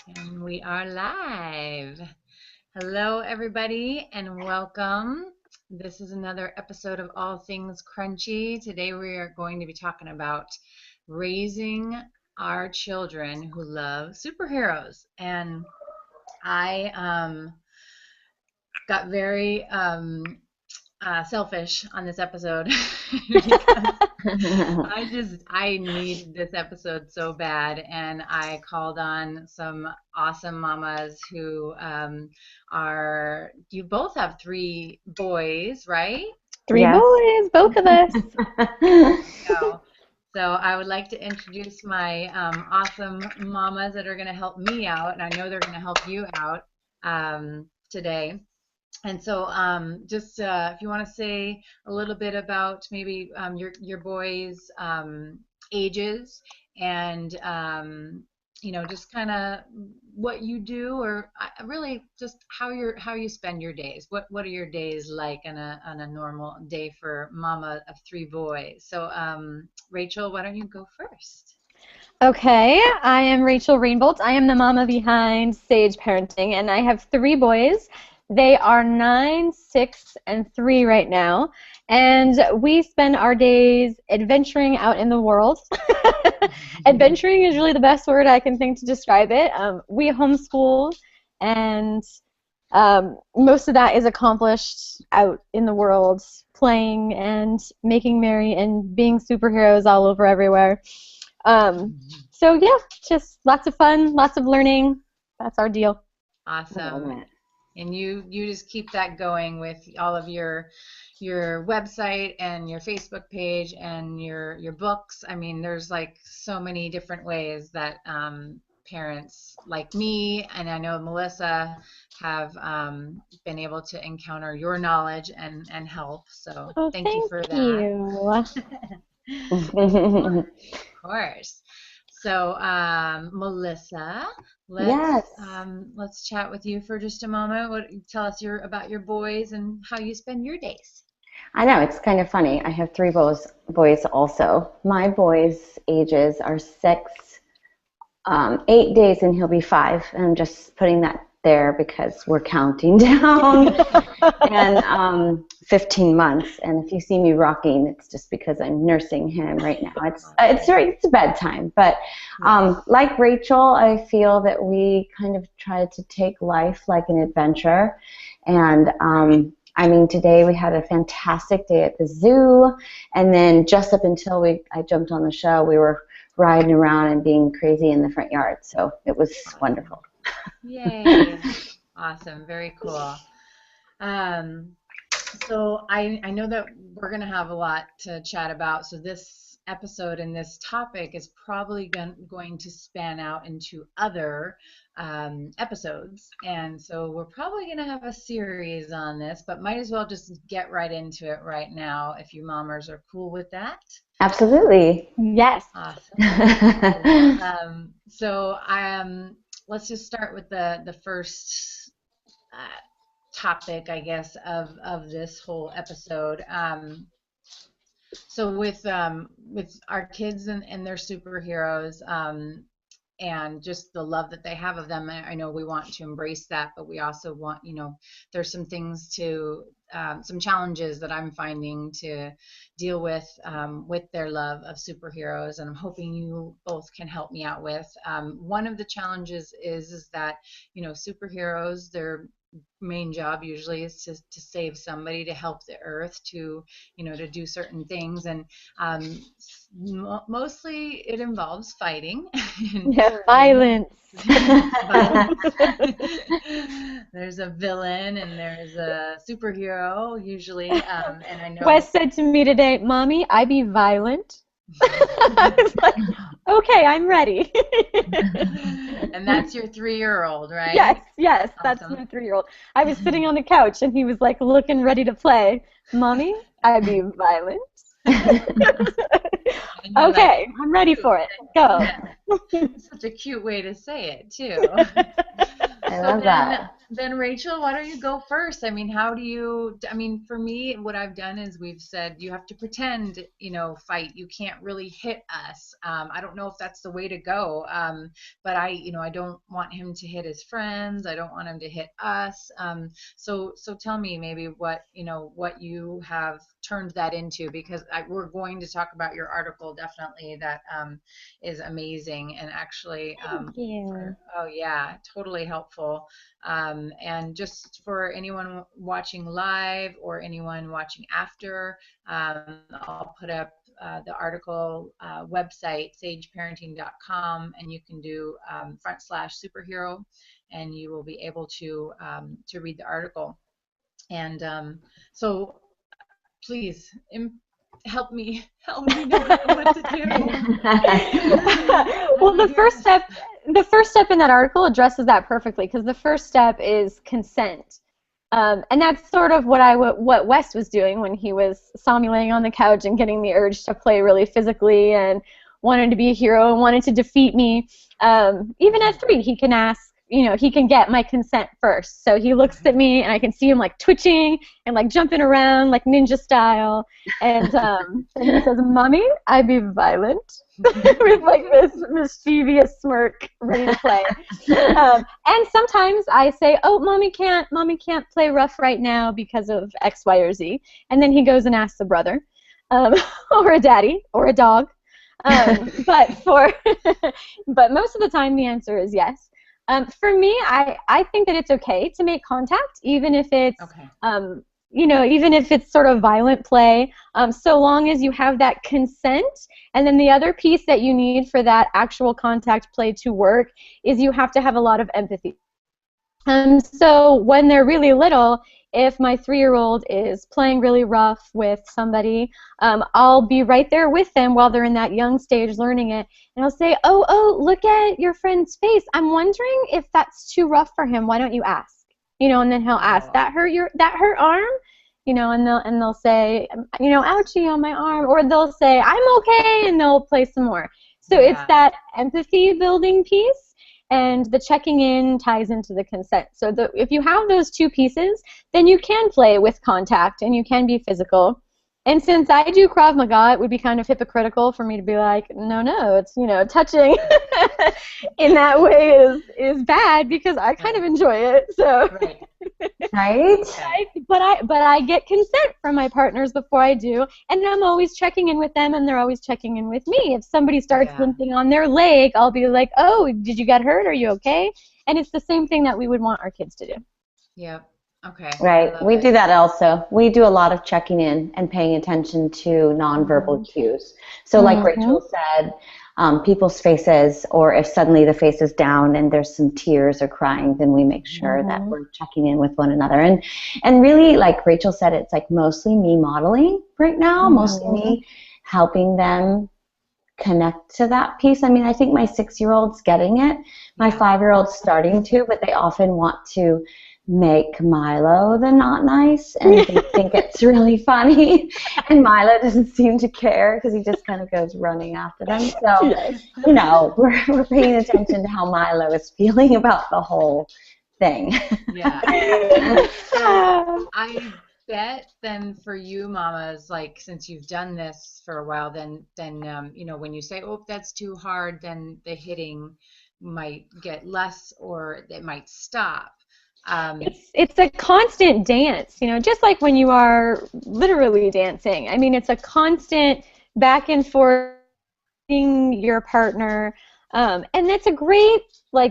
And we are live. Hello, everybody, and welcome. This is another episode of All Things Crunchy. Today, we are going to be talking about raising our children who love superheroes. And I got very selfish on this episode because I need this episode so bad, and I called on some awesome mamas who you both have three boys, right? Three Yes. boys, both of us. So I would like to introduce my awesome mamas that are going to help me out, and I know they're going to help you out today. And so, just if you want to say a little bit about maybe your boys' ages and just kind of what you do, or really just how you spend your days. What are your days like on a normal day for mama of three boys? So, Rachel, why don't you go first? Okay, I am Rachel Rainbolt. I am the mama behind Sage Parenting, and I have three boys. They are 9, 6, and 3 right now, and we spend our days adventuring out in the world. Adventuring is really the best word I can think to describe it. We homeschool, and most of that is accomplished out in the world, playing and making merry and being superheroes all over everywhere. So yeah, just lots of fun, lots of learning. That's our deal. Awesome. And you just keep that going with all of your website and your Facebook page and your books. I mean, there's like so many different ways that parents like me, and I know Melissa, have been able to encounter your knowledge and help. So thank you for that. Of course. So, Melissa, let's chat with you for just a moment. Tell us about your boys and how you spend your days. I know, it's kind of funny. I have three boys also. My boys' ages are 6, 8 days, and he'll be 5. And I'm just putting that there because we're counting down. And 15 months. And if you see me rocking, it's just because I'm nursing him right now. It's bedtime. But like Rachel, I feel that we kind of try to take life like an adventure. And I mean, today we had a fantastic day at the zoo, and then just up until I jumped on the show, we were riding around and being crazy in the front yard. So it was wonderful. Yay! Awesome, very cool. So I know that we're going to have a lot to chat about. So this episode and this topic is probably going to span out into other episodes. And so we're probably going to have a series on this, but might as well just get right into it right now if you mammers are cool with that. Absolutely. Yes. Awesome. So let's just start with the first topic, I guess, of this whole episode. So with our kids and their superheroes, and just the love that they have of them, I know we want to embrace that, but we also want, there's some things some challenges that I'm finding to deal with their love of superheroes, and I'm hoping you both can help me out with. One of the challenges is that, superheroes, their main job usually is to save somebody, to help the earth, to do certain things, and mostly it involves fighting. Yeah, violence. There's a villain and there's a superhero usually, and I know Wes said to me today, "Mommy, I be violent." I was like, okay, I'm ready. And that's your 3-year-old, right? Yes, that's Awesome. my 3-year-old. I was sitting on the couch and he was like looking ready to play. Mommy, I be violent. Okay, I'm ready for it. Go. Such a cute way to say it too. I love that. then Rachel, why don't you go first? I mean, how do you, I mean, for me, what I've done is we've said you have to pretend, fight. You can't really hit us. I don't know if that's the way to go. But I don't want him to hit his friends. I don't want him to hit us. So tell me maybe what you have turned that into, because we're going to talk about your article definitely that is amazing and actually, Thank you. oh yeah, totally helpful. And just for anyone watching live or anyone watching after, I'll put up the article website, sageparenting.com, and you can do /superhero, and you will be able to read the article. And so please help me know what to do. Well, the first step in that article addresses that perfectly, because the first step is consent. And that's sort of what Wes was doing when he saw me laying on the couch and getting the urge to play really physically and wanted to be a hero and wanted to defeat me. Even at 3, he can ask, he can get my consent first. So he looks at me and I can see him like twitching and like jumping around like ninja style. And he says, "Mommy, I be violent," with like this mischievous smirk, ready to play. And sometimes I say, "Oh, mommy can't play rough right now because of X, Y, or Z." And then he goes and asks a brother, or a daddy, or a dog. But most of the time the answer is yes. For me, I think that it's okay to make contact, even if it's Okay. Even if it's sort of violent play, so long as you have that consent. And then the other piece that you need for that actual contact play to work is you have to have a lot of empathy. So when they're really little, if my 3-year-old is playing really rough with somebody, I'll be right there with them while they're in that young stage learning it, and I'll say, oh, look at your friend's face. I'm wondering if that's too rough for him. Why don't you ask? And then he'll ask, that hurt arm? And they'll say, ouchie on my arm, or they'll say, I'm okay, and they'll play some more. So Yeah. It's that empathy building piece. And the checking in ties into the consent. So if you have those two pieces, then you can play with contact and you can be physical. And since I do Krav Maga, it would be kind of hypocritical for me to be like, no, it's, touching in that way is bad, because I kind of enjoy it. So Right? But I get consent from my partners before I do, and I'm always checking in with them, and they're always checking in with me. If somebody starts limping on their leg, I'll be like, "Oh, did you get hurt? Are you okay?" And it's the same thing that we would want our kids to do. Yep. Okay. Right. We do that also. We do a lot of checking in and paying attention to nonverbal cues. So like Rachel said, people's faces, or if suddenly the face is down and there's some tears or crying, then we make sure that we're checking in with one another. And really, like Rachel said, it's like mostly me modeling right now, mostly me helping them connect to that piece. I mean, I think my 6-year-old's getting it. My 5-year-old's starting to, but they often want to make Milo the not nice, and they think it's really funny, and Milo doesn't seem to care because he just kind of goes running after them. So we're paying attention to how Milo is feeling about the whole thing. Yeah. I bet then for you mamas, like, since you've done this for a while, then when you say, oh, that's too hard, then the hitting might get less, or it might stop. It's a constant dance, just like when you are literally dancing. I mean, it's a constant back and forth your partner, and that's a great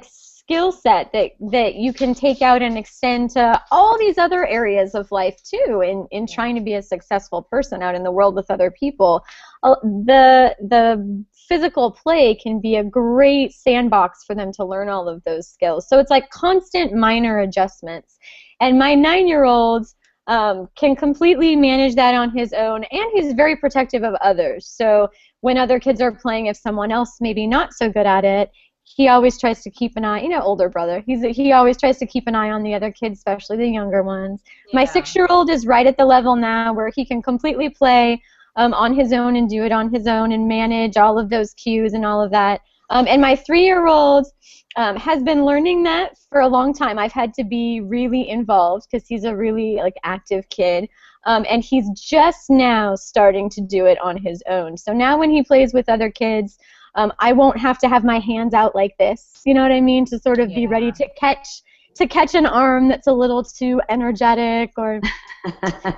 skill set that you can take out and extend to all these other areas of life too, in trying to be a successful person out in the world with other people. The physical play can be a great sandbox for them to learn all of those skills. So it's like constant minor adjustments. And my 9-year-old can completely manage that on his own, and he's very protective of others. So when other kids are playing, if someone else maybe not so good at it, he always tries to keep an eye, older brother, he always tries to keep an eye on the other kids, especially the younger ones. Yeah. My 6-year-old is right at the level now where he can completely play on his own and do it on his own and manage all of those cues and all of that. And my 3-year-old has been learning that for a long time. I've had to be really involved because he's a really like active kid. And he's just now starting to do it on his own. So now when he plays with other kids, I won't have to have my hands out like this, you know what I mean, to sort of be ready to catch an arm that's a little too energetic, or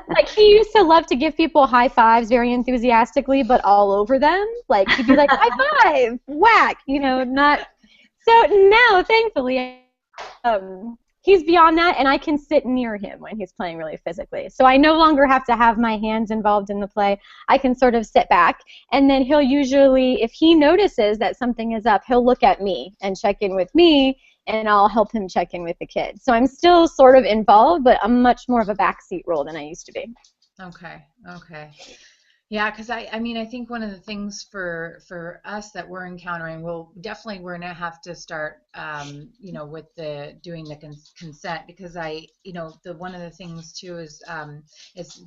like he used to love to give people high fives very enthusiastically, but all over them. Like he'd be like, high five, whack, you know, not. So now, thankfully, he's beyond that, and I can sit near him when he's playing really physically. So I no longer have to have my hands involved in the play. I can sort of sit back, and then he'll usually, if he notices that something is up, he'll look at me and check in with me, and I'll help him check in with the kids. So I'm still sort of involved, but I'm much more of a backseat role than I used to be. Okay. Yeah, because I mean, I think one of the things for us that we're encountering, we're going to have to start, you know, with doing the consent, because one of the things too is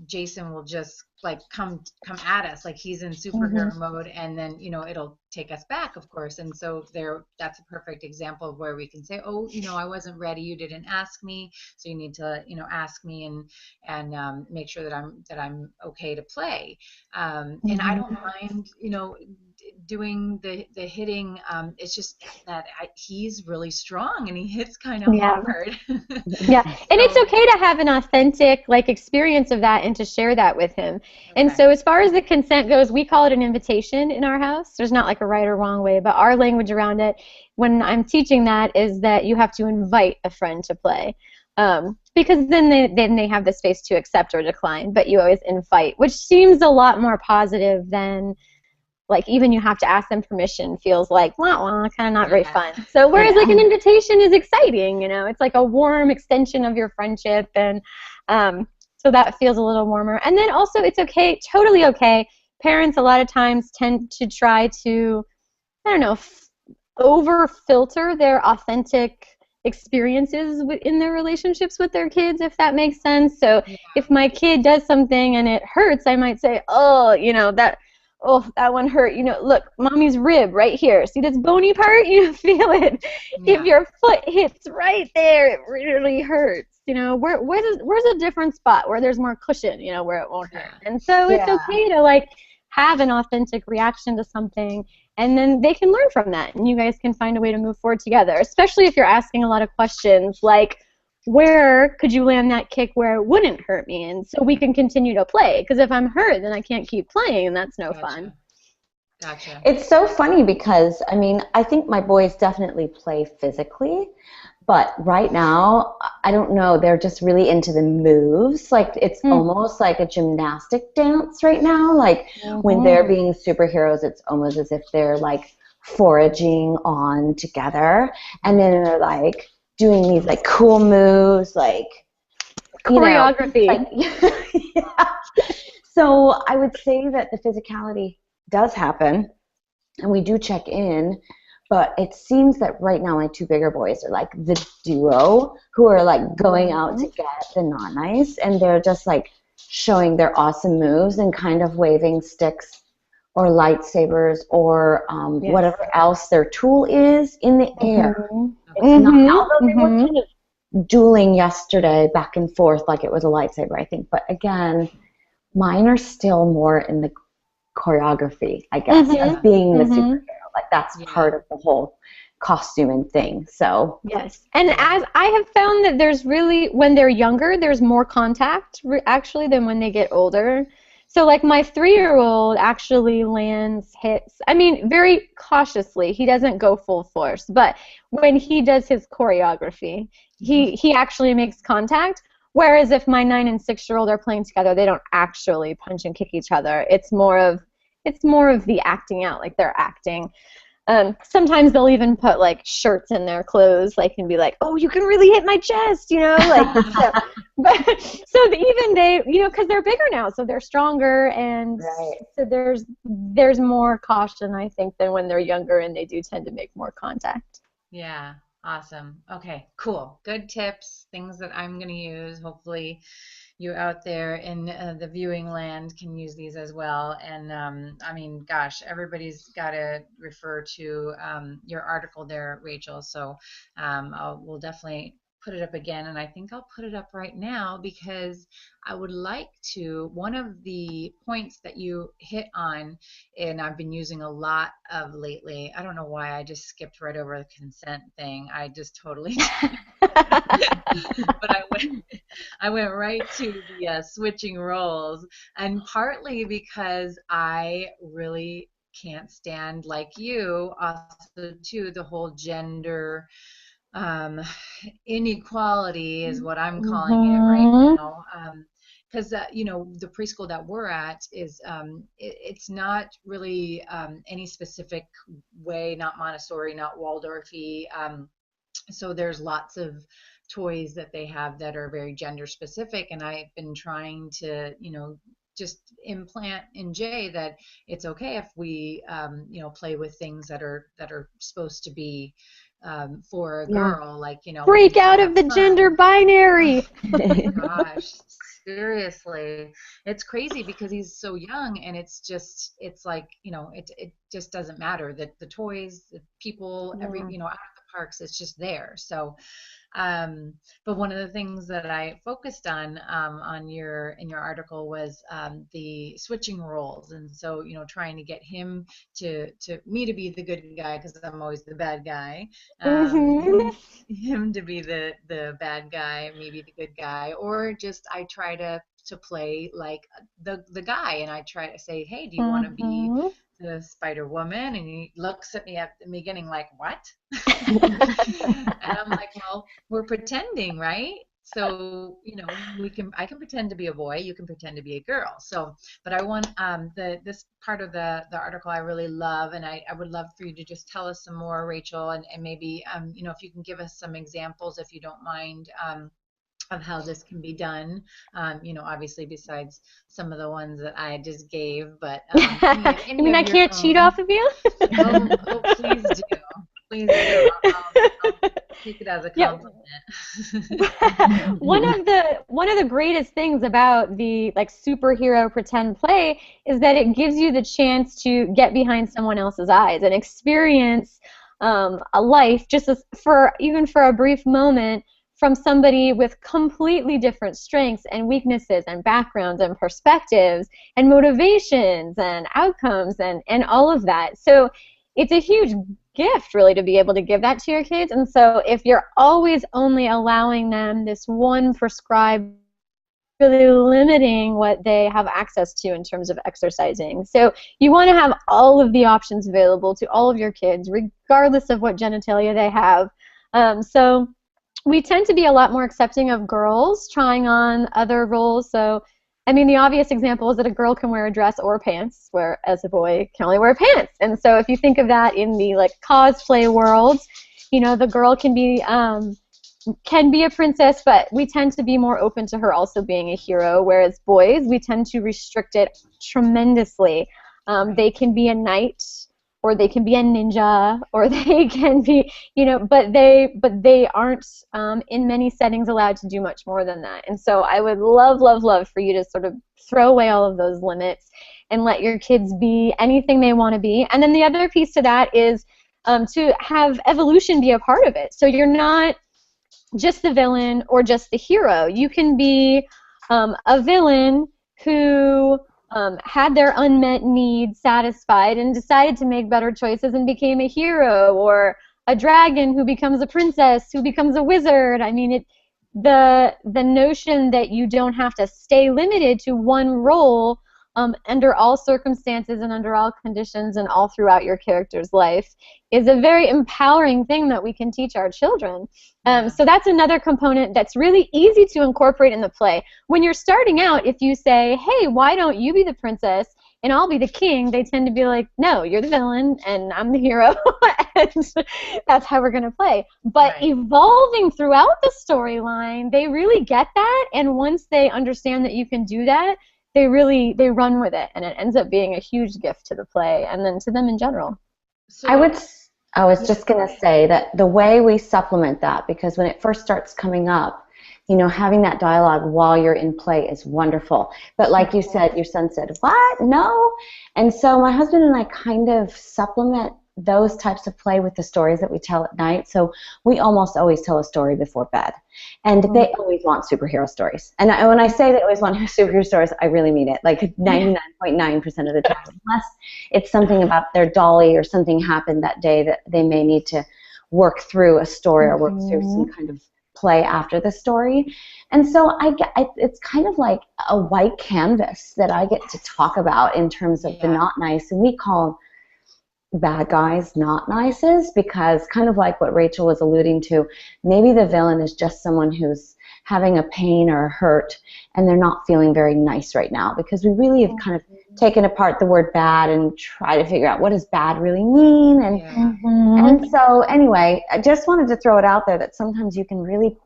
Jason will just like come at us like he's in superhero mode, and then, you know, it'll take us back, of course. And so that's a perfect example of where we can say, oh, you know, I wasn't ready, you didn't ask me, so you need to, you know, ask me and make sure that I'm okay to play. And I don't mind, you know, doing the hitting. It's just that he's really strong and he hits kind of hard. Yeah, and it's okay to have an authentic like experience of that and to share that with him. And so as far as the consent goes, we call it an invitation in our house. There's not like a right or wrong way, but our language around it when I'm teaching that is that you have to invite a friend to play. Because then they have the space to accept or decline, but you always invite, which seems a lot more positive than like even you have to ask them permission feels like kind of not very fun. So whereas like an invitation is exciting, you know, it's like a warm extension of your friendship, and so that feels a little warmer. And then also it's okay, totally okay. Parents a lot of times tend to try to, I don't know, over filter their authentic experiences in their relationships with their kids, if that makes sense. So if my kid does something and it hurts, I might say, oh, you know, that one hurt, you know, look, mommy's rib right here, see this bony part, you feel it. If your foot hits right there, it really hurts, you know. Where's a different spot where there's more cushion, you know, where it won't hurt. And so it's okay to like have an authentic reaction to something, and then they can learn from that, and you guys can find a way to move forward together, especially if you're asking a lot of questions like, where could you land that kick where it wouldn't hurt me? And so we can continue to play, because if I'm hurt, then I can't keep playing, and that's no fun. Gotcha. It's so funny because, I mean, I think my boys definitely play physically, but right now, I don't know, they're just really into the moves. Like, it's almost like a gymnastic dance right now. Like, when they're being superheroes, it's almost as if they're, like, foraging on together, and then they're, like, doing these, like, cool moves, like, choreography. So I would say that the physicality does happen, and we do check in, but it seems that right now my two bigger boys are like the duo who are like going out to get the non-ice, and they're just like showing their awesome moves and kind of waving sticks or lightsabers or whatever else their tool is in the air. It's not, although they were kind of dueling yesterday back and forth like it was a lightsaber, I think, but again, mine are still more in the choreography, I guess, of being the superhero. Like, that's part of the whole costuming thing. So yes, and as I have found that there's really, when they're younger, there's more contact actually than when they get older. So like my 3-year-old actually lands hits, I mean, very cautiously. He doesn't go full force, but when he does his choreography, he actually makes contact. Whereas if my 9- and 6-year-old are playing together, they don't actually punch and kick each other. It's more of the acting out, like they're acting. Sometimes they'll even put like shirts in their clothes, like, and be like, "Oh, you can really hit my chest," you know, like. So even they, you know, because they're bigger now, so they're stronger, and so there's more caution, I think, than when they're younger, and they do tend to make more contact. Yeah. Awesome. Okay, cool. Good tips, things that I'm going to use. Hopefully, you out there in the viewing land can use these as well. And I mean, gosh, everybody's got to refer to your article there, Rachel. So we'll definitely put it up again. And I think I'll put it up right now because I would like to. One of the points that you hit on, and I've been using a lot of lately, I don't know why I just skipped right over the consent thing. I just totally, but I went right to the switching roles, and partly because I really can't stand, like you, also too, the whole gender um, inequality is what I'm calling it right Mm-hmm. now. Because you know, the preschool that we're at is it's not really any specific way, not Montessori, not Waldorfy. So there's lots of toys that they have that are very gender specific, and I've been trying to, you know, just implant in Jay that it's okay if we, you know, play with things that are supposed to be for a Yeah. girl, like, you know, we can Break still out have of the gender fun. binary. Oh my gosh, seriously. It's crazy because he's so young, and it's just, it's like, you know, it just doesn't matter that the toys, the people, every, Yeah. you know, out of the parks, it's just there. So, um, but one of the things that I focused on your in your article was the switching roles, and so, you know, trying to get him to me to be the good guy because I'm always the bad guy, Mm-hmm. him to be the bad guy, maybe the good guy, or just I try to play like the guy, and I try to say, hey, do you want to be Mm-hmm. the Spider Woman? And he looks at the beginning like, what? And I'm like, well, we're pretending, right? So, you know, I can pretend to be a boy, you can pretend to be a girl. So, but I want the this part of the article I really love, and I would love for you to just tell us some more, Rachel, and maybe you know, if you can give us some examples, if you don't mind, of how this can be done. You know, obviously besides some of the ones that I just gave, but You any mean of I your can't cheat own. off of you? Oh, please do. Please do. I'll take it as a Yeah. compliment. One of the greatest things about the like superhero pretend play is that it gives you the chance to get behind someone else's eyes and experience a life just as, for even for a brief moment from somebody with completely different strengths and weaknesses and backgrounds and perspectives and motivations and outcomes and all of that. So it's a huge gift really to be able to give that to your kids. And so if you're always only allowing them this one prescribed, really limiting what they have access to in terms of exercising. So you want to have all of the options available to all of your kids regardless of what genitalia they have. So we tend to be a lot more accepting of girls trying on other roles. So, I mean, the obvious example is that a girl can wear a dress or pants, whereas a boy can only wear pants. And so, if you think of that in the like cosplay world, you know, the girl can be a princess, but we tend to be more open to her also being a hero. Whereas boys, we tend to restrict it tremendously. Right. They can be a knight, or they can be a ninja, or they can be, you know, but they aren't in many settings allowed to do much more than that. And so I would love, love, love for you to sort of throw away all of those limits and let your kids be anything they want to be. And then the other piece to that is to have evolution be a part of it. So you're not just the villain or just the hero. You can be a villain who had their unmet needs satisfied and decided to make better choices and became a hero, or a dragon who becomes a princess, who becomes a wizard. I mean, the notion that you don't have to stay limited to one role under all circumstances and under all conditions and all throughout your character's life is a very empowering thing that we can teach our children. Yeah. So that's another component that's really easy to incorporate in the play. When you're starting out, if you say, hey, why don't you be the princess and I'll be the king, they tend to be like, no, you're the villain and I'm the hero, and that's how we're going to play. But Right. evolving throughout the storyline, they really get that, and once they understand that you can do that, they run with it, and it ends up being a huge gift to the play and then to them in general. I would So, I was just going to say that the way we supplement that, because when it first starts coming up, you know, having that dialogue while you're in play is wonderful. But like you said, your son said, what? No? And so my husband and I kind of supplement those types of play with the stories that we tell at night. So we almost always tell a story before bed. And they always want superhero stories. And when I say they always want superhero stories, I really mean it. Like 99.9% of the time. Unless it's something about their dolly or something happened that day that they may need to work through a story or work through some kind of play after the story. And so it's kind of like a white canvas that I get to talk about in terms of the not nice. And we call bad guys not nices, because kind of like what Rachel was alluding to, maybe the villain is just someone who's having a pain or a hurt and they're not feeling very nice right now, because we really have kind of taken apart the word bad and try to figure out what does bad really mean. And so anyway, I just wanted to throw it out there that sometimes you can really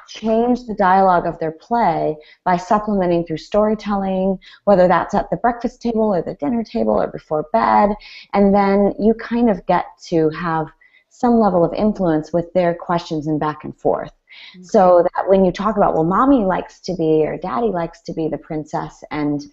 change the dialogue of their play by supplementing through storytelling, whether that's at the breakfast table or the dinner table or before bed, and then you kind of get to have some level of influence with their questions and back and forth. So that when you talk about, well, mommy likes to be or daddy likes to be the princess, and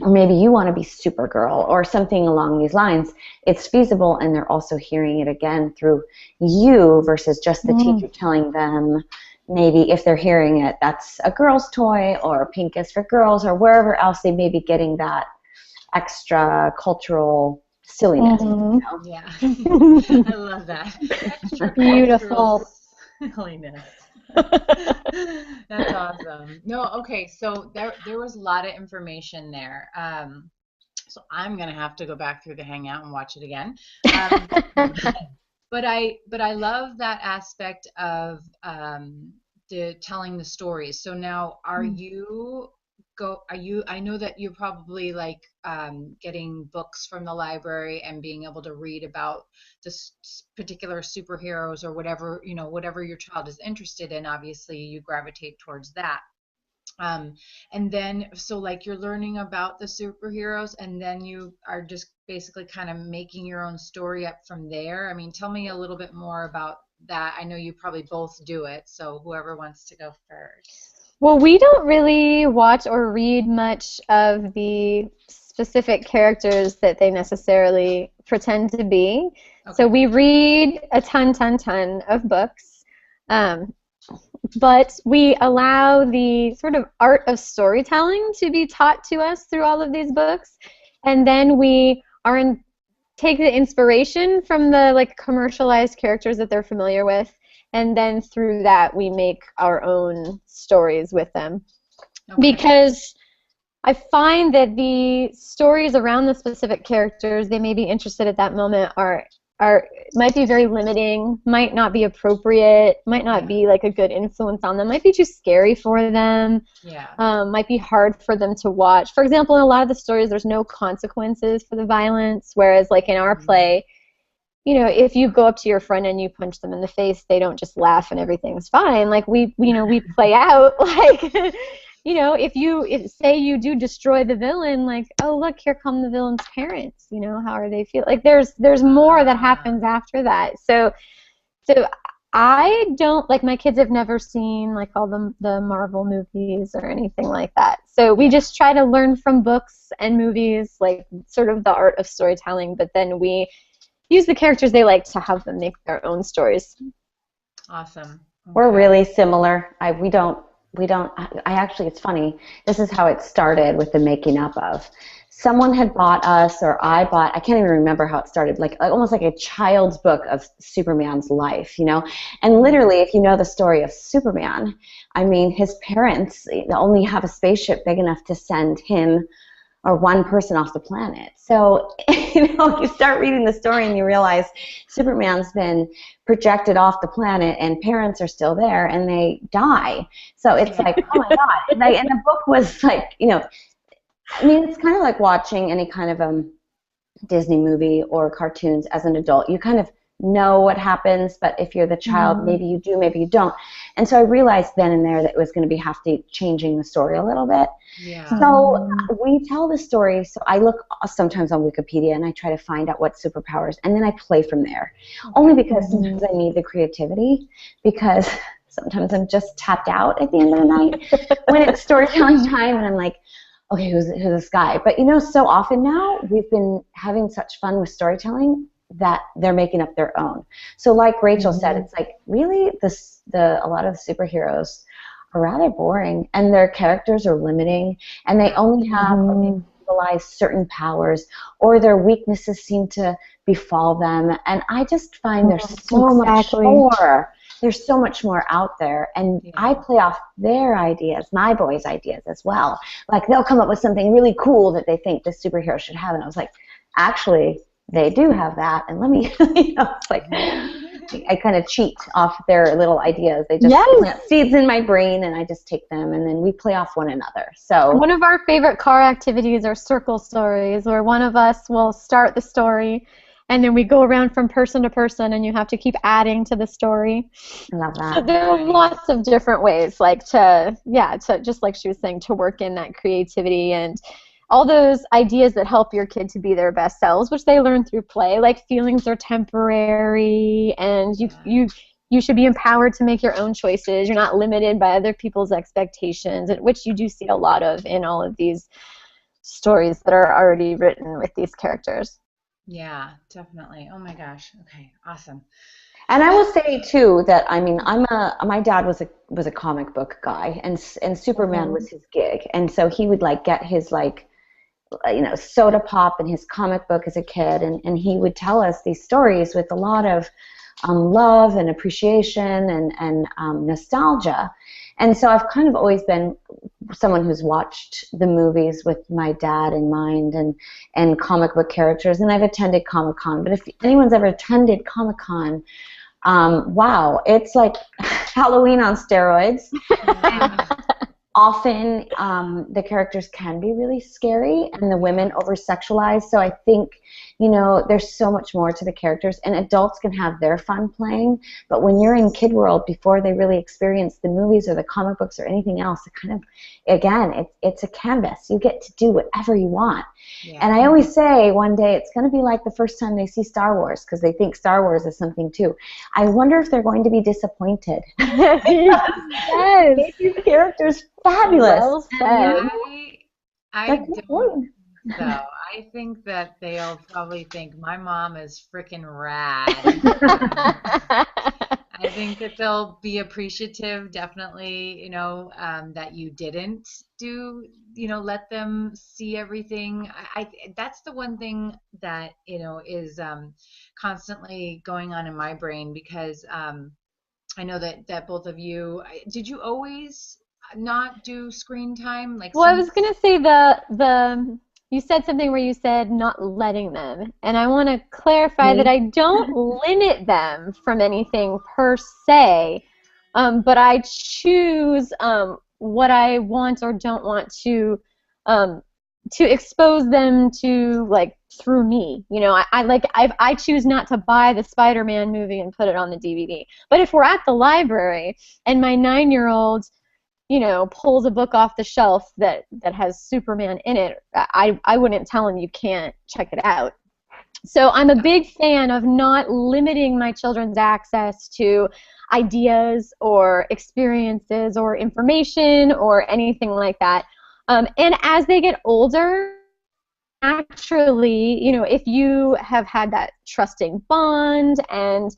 or maybe you want to be Supergirl or something along these lines, it's feasible, and they're also hearing it again through you versus just the teacher telling them. Maybe if they're hearing it, that's a girl's toy, or pink is for girls, or wherever else they may be getting that extra cultural silliness. You know? Yeah, I love that. Extra Beautiful silliness. That's awesome. No, okay, so there was a lot of information there. So I'm gonna have to go back through the Hangout and watch it again. But I love that aspect of the telling the stories. So now I know that you're probably like getting books from the library and being able to read about this particular superheroes or whatever, you know, whatever your child is interested in. Obviously, you gravitate towards that. And then, so like you're learning about the superheroes, and then you are just basically kind of making your own story up from there. I mean, tell me a little bit more about that. I know you probably both do it, so whoever wants to go first. Well, we don't really watch or read much of the specific characters that they necessarily pretend to be. Okay. So we read a ton of books, but we allow the sort of art of storytelling to be taught to us through all of these books, and then we take the inspiration from the like commercialized characters that they're familiar with, and then through that we make our own stories with them. Okay. Because I find that the stories around the specific characters they may be interested at that moment might be very limiting, might not be appropriate, might not be like a good influence on them, might be too scary for them, might be hard for them to watch. For example, in a lot of the stories there's no consequences for the violence, whereas like in our play, you know, if you go up to your friend and you punch them in the face, they don't just laugh and everything's fine. Like we play out like, you know, if say you do destroy the villain, like, oh look, here come the villain's parents. You know, how are they feel? Like there's more that happens after that. So I don't, like, my kids have never seen like all the Marvel movies or anything like that. So we just try to learn from books and movies, like sort of the art of storytelling, but then we use the characters they like to have them make their own stories. Awesome. Okay. We're really similar. Actually, it's funny. This is how it started with the making up of. Someone had bought us, or I can't even remember how it started, like almost like a child's book of Superman's life, you know? And literally, if you know the story of Superman, I mean, his parents only have a spaceship big enough to send him or one person off the planet. So, you know, you start reading the story and you realize Superman's been projected off the planet and parents are still there and they die. So it's like, oh my God. And the book was like, you know, I mean, it's kind of like watching any kind of Disney movie or cartoons as an adult. You kind of know what happens, but if you're the child, maybe you do, maybe you don't. And so I realized then and there that it was going to be changing the story a little bit. Yeah. So we tell the story. So I look sometimes on Wikipedia and I try to find out what superpowers, and then I play from there. Only because sometimes I need the creativity, because sometimes I'm just tapped out at the end of the night when it's storytelling time, and I'm like, okay, who's this guy? But so often now we've been having such fun with storytelling that they're making up their own. So like Rachel said, it's like really a lot of the superheroes are rather boring, and their characters are limiting, and they only have utilize certain powers, or their weaknesses seem to befall them. And I just find there's so much more. There's so much more out there, and I play off their ideas, my boys' ideas as well. Like they'll come up with something really cool that they think the superhero should have, and I was like, actually, they do have that, and let me, it's like I kind of cheat off their little ideas. They just plant seeds in my brain, and I just take them, and then we play off one another. So one of our favorite car activities are circle stories, where one of us will start the story, and then we go around from person to person, and you have to keep adding to the story. I love that. So there are lots of different ways, like to just like she was saying, to work in that creativity and all those ideas that help your kid to be their best selves, which they learn through play, like feelings are temporary, and you should be empowered to make your own choices. You're not limited by other people's expectations, which you do see a lot of in all of these stories that are already written with these characters. Yeah, definitely. Oh my gosh. Okay, awesome. And I will say too that my dad was a comic book guy, and Superman was his gig, and so he would get his soda pop and his comic book as a kid, and he would tell us these stories with a lot of love and appreciation and nostalgia. And so I've kind of always been someone who's watched the movies with my dad in mind, and comic book characters, and I've attended Comic-Con. But if anyone's ever attended Comic-Con, wow, it's like Halloween on steroids. Often the characters can be really scary, and the women over-sexualized. So I think, there's so much more to the characters, and adults can have their fun playing. But when you're in kid world, before they really experience the movies or the comic books or anything else, it kind of, again, it's a canvas. You get to do whatever you want. Yeah. And I always say one day it's going to be like the first time they see Star Wars, because they think Star Wars is something too. I wonder if they're going to be disappointed. Yes. These characters fabulous. Well said. I don't. So I think that they'll probably think my mom is freaking rad. I think that they'll be appreciative, definitely, that you didn't let them see everything. That's the one thing that, is constantly going on in my brain, because I know that both of you, did you always not do screen time? Well, I was going to say you said something where you said not letting them, and I want to clarify that I don't limit them from anything per se, but I choose what I want or don't want to expose them to, through me. I choose not to buy the Spider-Man movie and put it on the DVD. But if we're at the library and my 9-year-old pulls a book off the shelf that has Superman in it, I wouldn't tell him you can't check it out. So I'm a big fan of not limiting my children's access to ideas or experiences or information or anything like that. And as they get older, naturally, if you have had that trusting bond and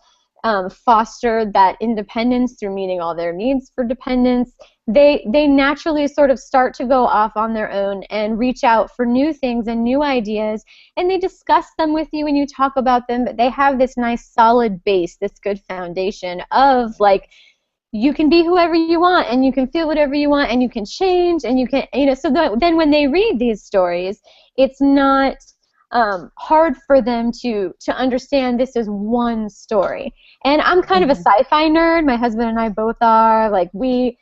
fostered that independence through meeting all their needs for dependence, they naturally sort of start to go off on their own and reach out for new things and new ideas, and they discuss them with you and you talk about them, but they have this nice solid base, this good foundation of you can be whoever you want, and you can feel whatever you want, and you can change, and you can, so then when they read these stories, it's not hard for them to understand this is one story. And I'm kind of a sci-fi nerd. My husband and I both are. We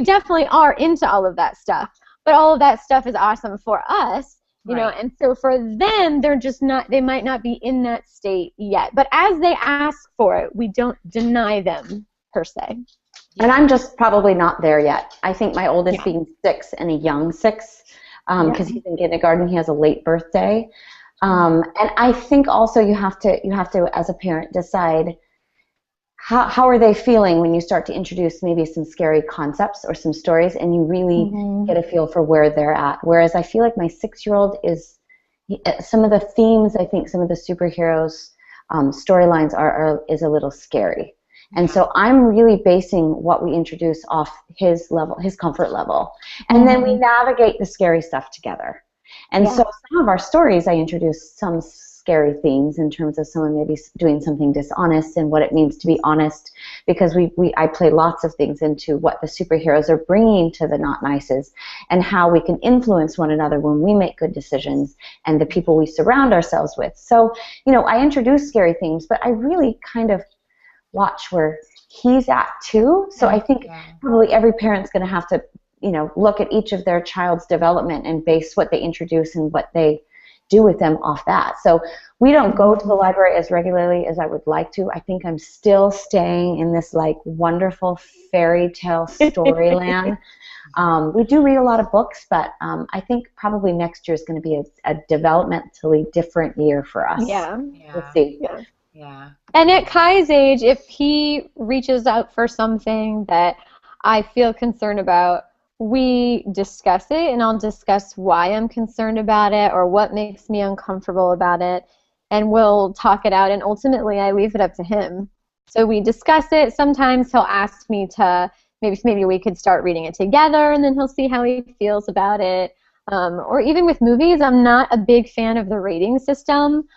definitely are into all of that stuff. But all of that stuff is awesome for us. You know, Right. and so for them, they're just not, they might not be in that state yet. But as they ask for it, we don't deny them per se. And I'm just probably not there yet. I think my oldest Yeah. being 6 and a young 6, Yeah. because he's in kindergarten, he has a late birthday. And I think also you have to, as a parent, decide how are they feeling when you start to introduce maybe some scary concepts or some stories, and you really get a feel for where they're at. Whereas I feel like my 6-year-old is, some of the themes, I think some of the superheroes storylines is a little scary. And so I'm really basing what we introduce off his level, his comfort level. And then we navigate the scary stuff together. And so some of our stories, I introduce some scary themes in terms of someone maybe doing something dishonest and what it means to be honest, because I play lots of things into what the superheroes are bringing to the not nices and how we can influence one another when we make good decisions and the people we surround ourselves with. So, you know, I introduce scary themes, but I really kind of watch where he's at too. So I think probably every parent's going to have to, you know, look at each of their child's development and base what they introduce and what they do with them off that. So we don't go to the library as regularly as I would like to. I think I'm still staying in this like wonderful fairy tale storyland. We do read a lot of books, but I think probably next year is going to be a developmentally different year for us. We'll see. Yeah. And at Kai's age, if he reaches out for something that I feel concerned about, we discuss it, and I'll discuss why I'm concerned about it or what makes me uncomfortable about it, and we'll talk it out, and ultimately I leave it up to him. So we discuss it. Sometimes he'll ask me to, maybe we could start reading it together, and then he'll see how he feels about it. Or even with movies, I'm not a big fan of the rating system.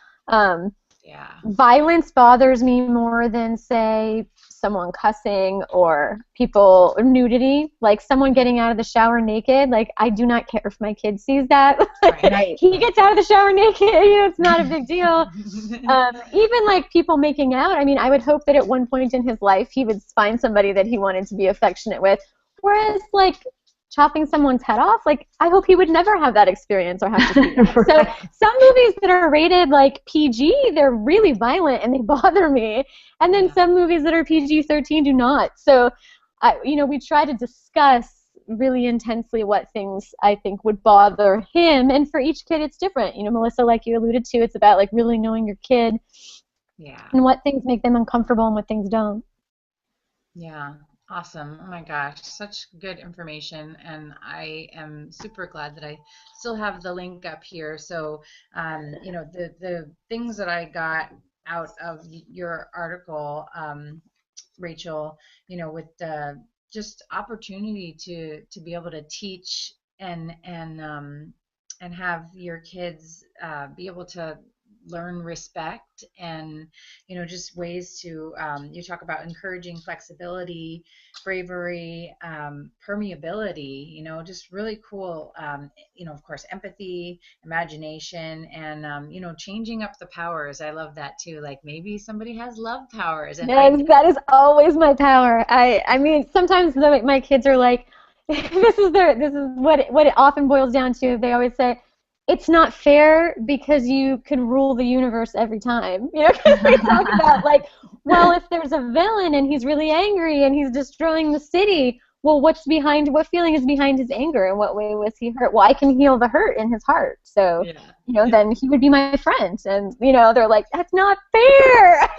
Violence bothers me more than, say, someone cussing or people, or nudity, like someone getting out of the shower naked. Like, I do not care if my kid sees that. He gets out of the shower naked, you know, it's not a big deal. Even like people making out, I mean, I would hope that at one point in his life he would find somebody that he wanted to be affectionate with. Whereas like chopping someone's head off, like I hope he would never have that experience or have to see that. So some movies that are rated like PG, they're really violent and they bother me. And then some movies that are PG-13 do not. So, you know, we try to discuss really intensely what things I think would bother him. And for each kid, it's different. You know, Melissa, like you alluded to, it's about like really knowing your kid and what things make them uncomfortable and what things don't. Yeah. Awesome. Oh my gosh, such good information. And I am super glad that I still have the link up here. So, you know, the things that I got out of your article, Rachel, you know, with the just opportunity to be able to teach and have your kids be able to learn respect and, you know, just ways to, you talk about encouraging flexibility, bravery, permeability, you know, just really cool, you know, of course, empathy, imagination, and, you know, changing up the powers. I love that too. Like maybe somebody has love powers. And yes, that is always my power. I mean, sometimes my kids are like, this is what it often boils down to. They always say, it's not fair because you can rule the universe every time. You know, we talk about like, well, if there's a villain and he's really angry and he's destroying the city, well, what feeling is behind his anger and what way was he hurt? Well, I can heal the hurt in his heart. So, you know, then he would be my friend. And, you know, they're like, that's not fair.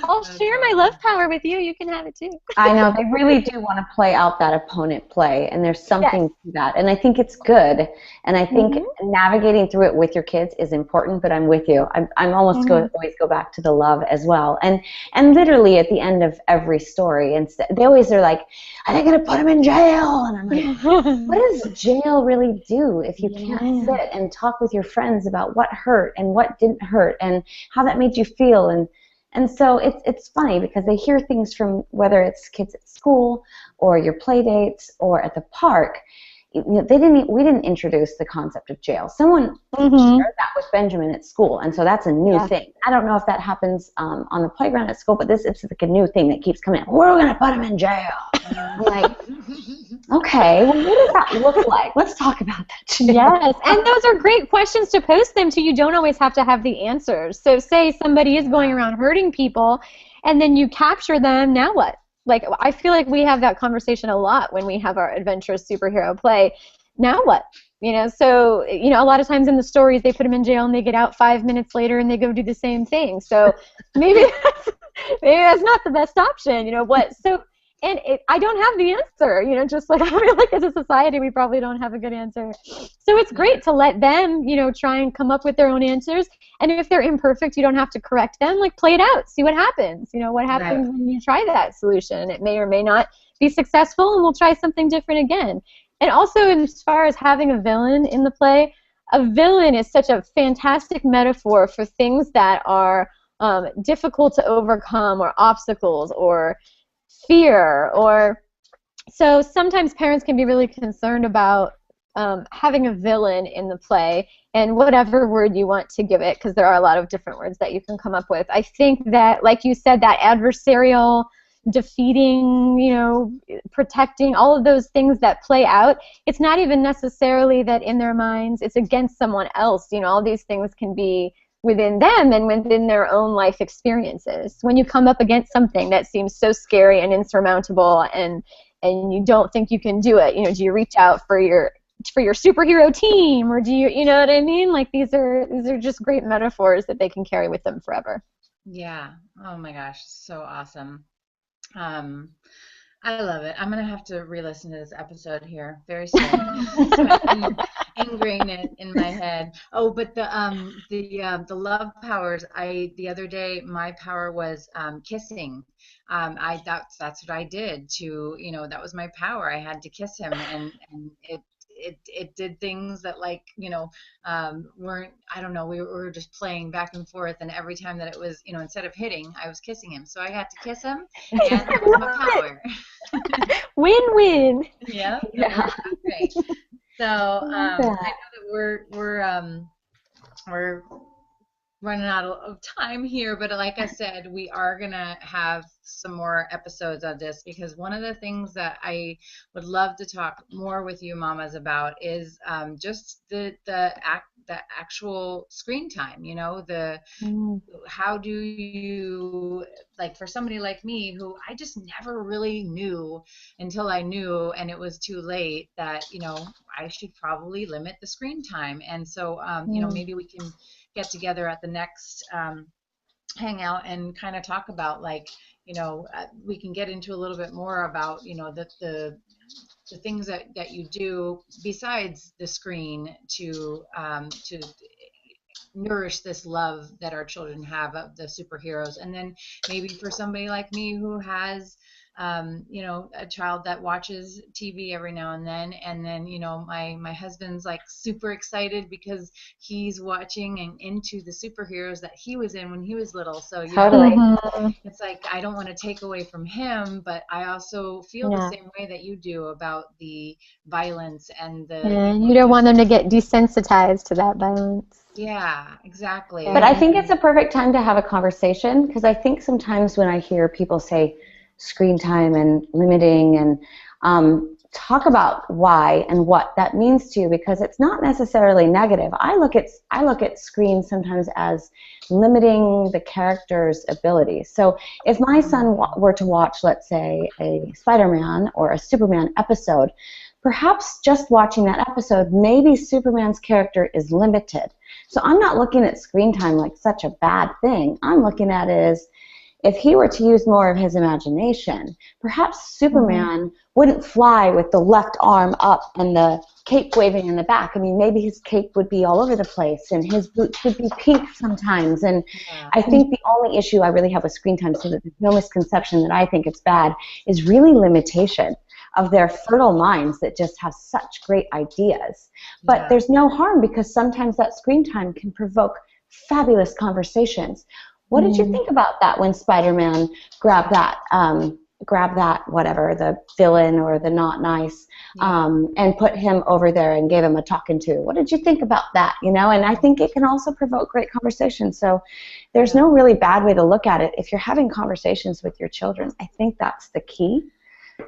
I'll share my love power with you. You can have it too. I know. They really do want to play out that opponent play, and there's something to that. And I think it's good. And I think navigating through it with your kids is important, but I'm with you. I'm almost always go back to the love as well. And literally at the end of every story, and they always are like, are they going to put him in jail? And I'm like, what does jail really do if you can't sit and talk with your friends about what hurt and what didn't hurt and how that made you feel? And so it's funny because they hear things from whether it's kids at school or your play dates or at the park. You know, we didn't introduce the concept of jail. Someone shared that with Benjamin at school, and so that's a new thing. I don't know if that happens on the playground at school, but it's like a new thing that keeps coming up. We're going to put him in jail. Like, Okay, well, what does that look like? Let's talk about that too. Yes, and those are great questions to post them to. You don't always have to have the answers. So say somebody is going around hurting people, and then you capture them, now what? Like, I feel like we have that conversation a lot when we have our adventurous superhero play. Now what? So, a lot of times in the stories, they put them in jail and they get out 5 minutes later and they go do the same thing. So maybe that's not the best option. And I don't have the answer, just like I feel like as a society we probably don't have a good answer. So it's great to let them, try and come up with their own answers. And if they're imperfect, you don't have to correct them. Like, play it out, see what happens. What happens when you try that solution. It may or may not be successful, and we'll try something different again. And also, as far as having a villain in the play, a villain is such a fantastic metaphor for things that are difficult to overcome, or obstacles, or fear. So sometimes parents can be really concerned about having a villain in the play, and whatever word you want to give it, because there are a lot of different words that you can come up with. I think that, like you said, that adversarial, defeating, protecting, all of those things that play out, it's not even necessarily that in their minds it's against someone else. All these things can be within them and within their own life experiences. When you come up against something that seems so scary and insurmountable, and you don't think you can do it, do you reach out for your superhero team, or do you know what I mean? Like, these are just great metaphors that they can carry with them forever. Yeah. Oh my gosh, so awesome. I love it. I'm gonna have to re-listen to this episode here very soon, so I can ingrain it in my head. Oh, but the love powers. The other day my power was kissing. That's what I did to, that was my power. I had to kiss him, and it did things that, like, weren't, I don't know, we were just playing back and forth, and every time that it was, instead of hitting, I was kissing him. So I had to kiss him, and that was my power. Win-win. Yeah. Great. So I know that we're running out of time here, but like I said, we are gonna have some more episodes of this, because one of the things that I would love to talk more with you mamas about is just the actual screen time. How do you, like, for somebody like me who I just never really knew until I knew, and it was too late, that I should probably limit the screen time. And so maybe we can get together at the next hangout and kind of talk about, like, we can get into a little bit more about the things that you do besides the screen to nourish this love that our children have of the superheroes. And then maybe for somebody like me who has a child that watches TV every now and then my husband's like super excited because he's watching and into the superheroes that he was in when he was little. So Totally. It's like, I don't want to take away from him, but I also feel the same way that you do about the violence and you don't want them to get desensitized to that violence. Yeah, exactly. But I think it's a perfect time to have a conversation, because I think sometimes when I hear people say screen time and limiting, and talk about why and what that means to you, because it's not necessarily negative. I look at screens sometimes as limiting the character's abilities. So if my son were to watch, let's say, a Spider-Man or a Superman episode, perhaps just watching that episode, maybe Superman's character is limited. So I'm not looking at screen time like such a bad thing. I'm looking at it as, if he were to use more of his imagination, perhaps Superman wouldn't fly with the left arm up and the cape waving in the back. I mean, maybe his cape would be all over the place, and his boots would be pink sometimes. And I think the only issue I really have with screen time, so that there's no misconception that I think it's bad, is really limitation of their fertile minds that just have such great ideas. But there's no harm, because sometimes that screen time can provoke fabulous conversations. What did you think about that when Spider-Man grabbed that, whatever, the villain or the not nice, and put him over there and gave him a talking to? What did you think about that? And I think it can also provoke great conversations. So there's no really bad way to look at it. If you're having conversations with your children, I think that's the key.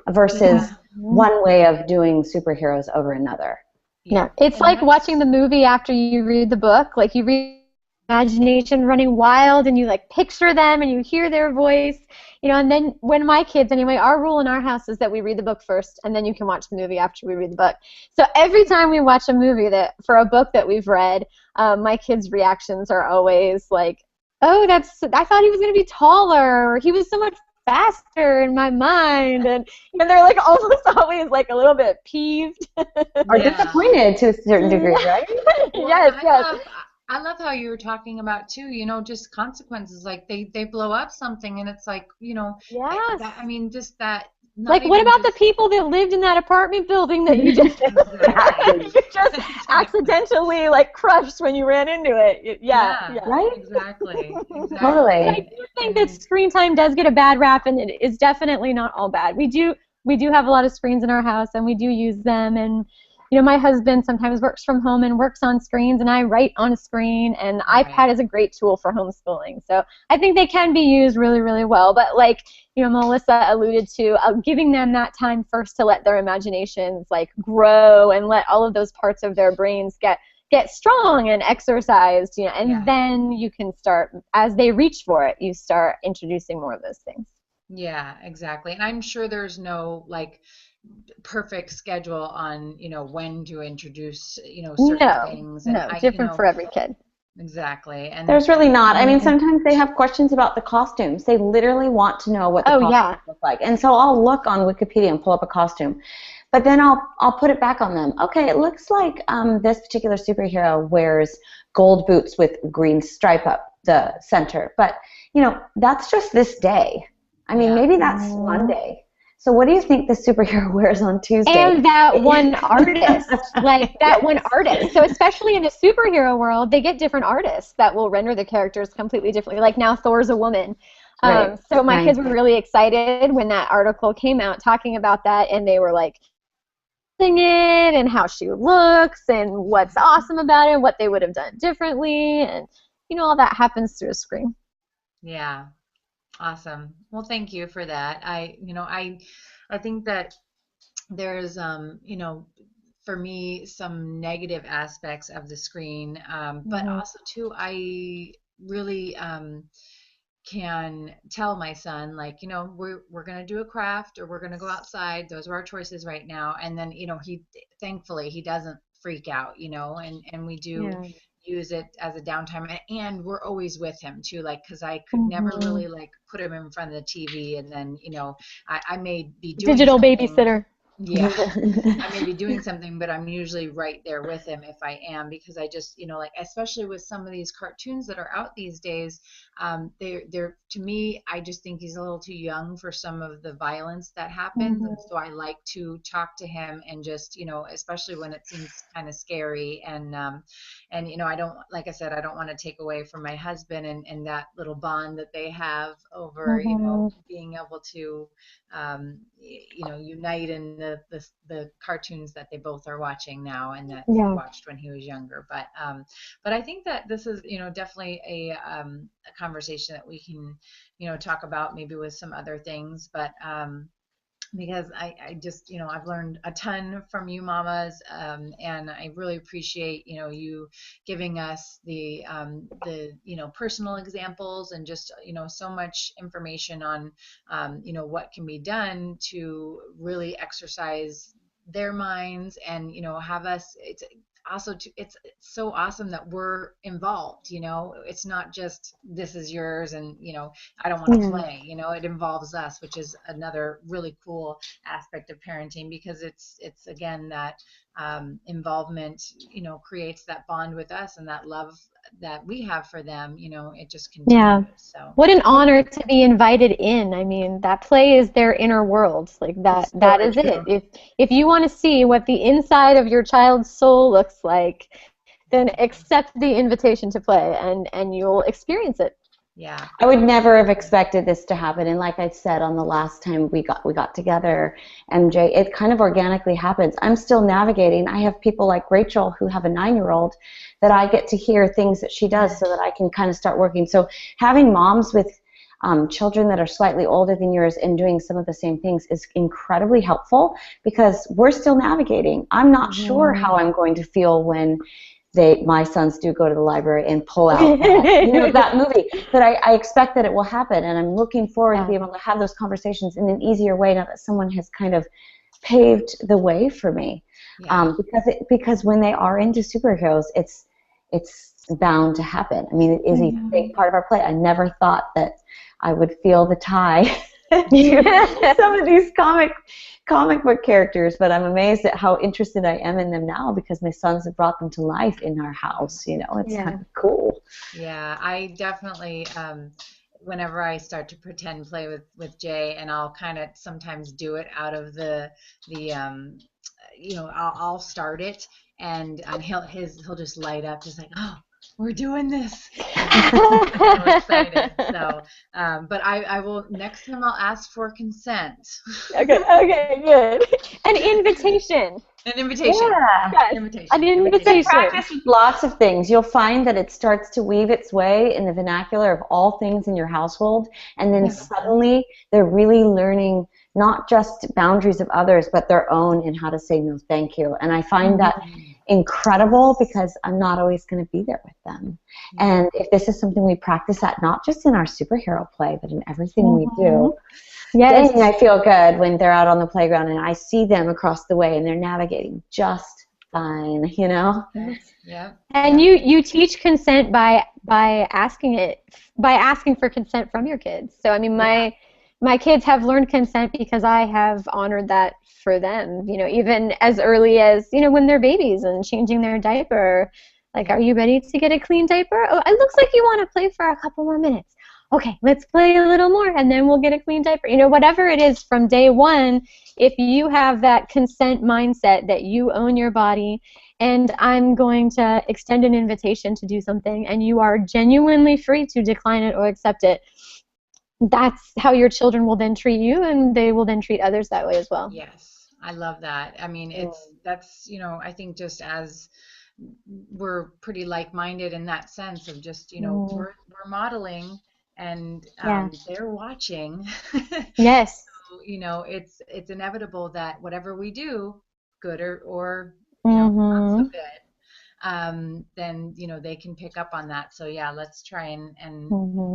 versus one way of doing superheroes over another. Yeah, it's like watching the movie after you read the book. Like you read imagination running wild and you like picture them and you hear their voice, you know, and then when my kids, anyway, our rule in our house is that we read the book first and then you can watch the movie after we read the book. So every time we watch a movie that for a book that we've read, my kids' reactions are always like, oh, I thought he was going to be taller, or he was so much faster in my mind, and they're like almost always like a little bit peeved or disappointed to a certain degree, right? Well, yes. I love how you were talking about too, you know, just consequences, like they blow up something and it's like, you know, yes. I mean, just that. Like, what about the people that lived in that apartment building that you just, you just accidentally like crushed when you ran into it? Yeah. Right? Exactly. Totally. I do think that screen time does get a bad rap, and it is definitely not all bad. We do have a lot of screens in our house, and we do use them. And you know, my husband sometimes works from home and works on screens, and I write on a screen. And iPad is a great tool for homeschooling, so I think they can be used really, really well. But like, you know, Melissa alluded to, giving them that time first to let their imaginations like grow and let all of those parts of their brains get strong and exercised, you know, and then you can start, as they reach for it, you start introducing more of those things. Yeah, exactly. And I'm sure there's no like perfect schedule on, you know, when to introduce, you know, certain things. And Different for every kid. Exactly. And there's really not. I mean, sometimes they have questions about the costumes. They literally want to know what the costumes look like. And so I'll look on Wikipedia and pull up a costume. But then I'll put it back on them. Okay, it looks like this particular superhero wears gold boots with green stripe up the center. But, you know, that's just this day. I mean, maybe that's Monday. So what do you think the superhero wears on Tuesday? And that one artist, like that one artist. So especially in the superhero world, they get different artists that will render the characters completely differently. Like now Thor's a woman. So my kids were really excited when that article came out talking about that, and they were like, it and how she looks and what's awesome about it, what they would have done differently, and you know, all that happens through a screen. Yeah. Awesome. Well, thank you for that. I think that there's you know, for me some negative aspects of the screen, but also too I really can tell my son, like, you know, we're going to do a craft or we're going to go outside. Those are our choices right now. And then, you know, thankfully he doesn't freak out, you know, and we do use it as a downtime, and we're always with him too, like, because I could never really like put him in front of the TV and then, you know, I may be doing digital something. babysitter. Yeah, I may be doing something, but I'm usually right there with him if I am, because I just, you know, like, especially with some of these cartoons that are out these days, they're to me, I just think he's a little too young for some of the violence that happens, and so I like to talk to him and just, you know, especially when it seems kind of scary, and you know, I don't, like I said, I don't want to take away from my husband and that little bond that they have over, you know, being able to, you know, unite in the cartoons that they both are watching now and that he watched when he was younger. But I think that this is, you know, definitely a conversation that we can, you know, talk about maybe with some other things, but because I just, you know, I've learned a ton from you mamas, and I really appreciate, you know, you giving us the you know, personal examples and just, you know, so much information on, you know, what can be done to really exercise their minds and, you know, have us, it's also it's so awesome that we're involved, you know, it's not just this is yours and, you know, I don't want to play, you know, it involves us, which is another really cool aspect of parenting, because it's again that involvement, you know, creates that bond with us, and that love that we have for them, you know, it just continues. So what an honor to be invited in. I mean, that play is their inner world. Like that is it. If you want to see what the inside of your child's soul looks like, then accept the invitation to play, and you'll experience it. Yeah. I would never have expected this to happen, and like I said on the last time we got together, MJ, it kind of organically happens. I'm still navigating. I have people like Rachel who have a 9-year-old that I get to hear things that she does so that I can kind of start working. So having moms with children that are slightly older than yours and doing some of the same things is incredibly helpful because we're still navigating. I'm not sure how I'm going to feel when my sons do go to the library and pull out that movie. But I expect that it will happen, and I'm looking forward to be able to have those conversations in an easier way now that someone has kind of paved the way for me. Because when they are into superheroes, it's bound to happen. I mean, it is a big part of our play. I never thought that I would feel the tie to some of these comic book characters, but I'm amazed at how interested I am in them now because my sons have brought them to life in our house. It's kind of cool. Yeah, I definitely, whenever I start to pretend play with Jay, and I'll kind of sometimes do it out of the I'll start it, and he'll just light up, just like, oh, we're doing this. I'm so excited. So, but I will, next time I'll ask for consent. Okay, good. An invitation. An invitation. Yeah. Yes. Invitation. An invitation. Practice with lots of things. You'll find that it starts to weave its way in the vernacular of all things in your household, and then suddenly they're really learning not just boundaries of others, but their own, and how to say no, thank you. And I find that incredible because I'm not always going to be there with them. And if this is something we practice at, not just in our superhero play, but in everything we do, dang, I feel good when they're out on the playground and I see them across the way and they're navigating just fine, Yeah. And you teach consent by asking for consent from your kids. So I mean, my kids have learned consent because I have honored that for them. Even as early as when they're babies and changing their diaper. Like, are you ready to get a clean diaper? Oh, it looks like you want to play for a couple more minutes. Okay, let's play a little more, and then we'll get a clean diaper. Whatever it is from day one, if you have that consent mindset that you own your body, and I'm going to extend an invitation to do something, and you are genuinely free to decline it or accept it, that's how your children will then treat you, and they will then treat others that way as well. Yes, I love that. I mean, that's I think just as we're pretty like-minded in that sense of just we're modeling, and they're watching. Yes. So, it's inevitable that whatever we do, good or not so good, then they can pick up on that. So yeah, let's try and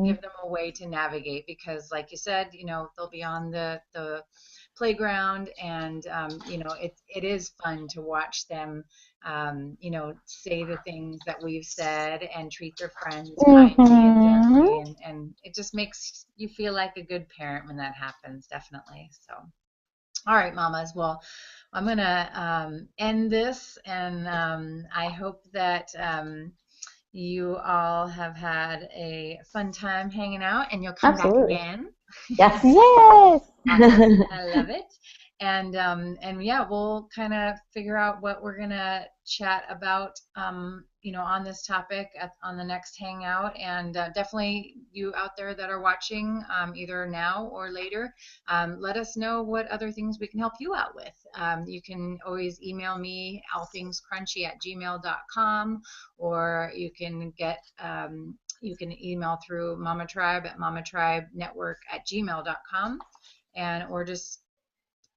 give them a way to navigate, because like you said, they'll be on the playground, and it is fun to watch them say the things that we've said and treat their friends kindly and gently, and it just makes you feel like a good parent when that happens, definitely. So all right, mamas, well, I'm gonna end this, and I hope that you all have had a fun time hanging out, and you'll come back again. Yes. Yes. Awesome. I love it. And yeah, we'll kind of figure out what we're gonna chat about, on this topic on the next hangout. And definitely you out there that are watching, either now or later, let us know what other things we can help you out with. You can always email me allthingscrunchy@gmail.com, or you can email through Mama Tribe at mamatribenetwork@gmail.com, or just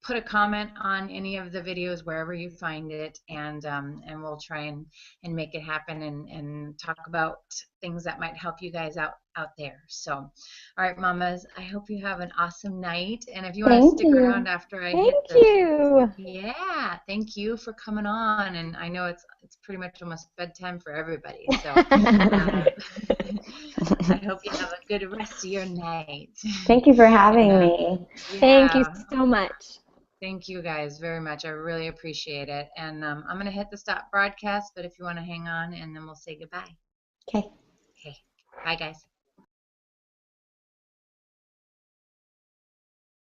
put a comment on any of the videos wherever you find it, and we'll try and make it happen, and talk about things that might help you guys out there. So all right, mamas, I hope you have an awesome night, and if you want to stick around after I hit this. Thank you. Yeah, thank you for coming on, and I know it's pretty much almost bedtime for everybody, so I hope you have a good rest of your night. Thank you for having me. Yeah. Thank you so much. Thank you guys very much. I really appreciate it. And I'm going to hit the stop broadcast, but if you want to hang on, and then we'll say goodbye. Okay. Okay. Bye, guys.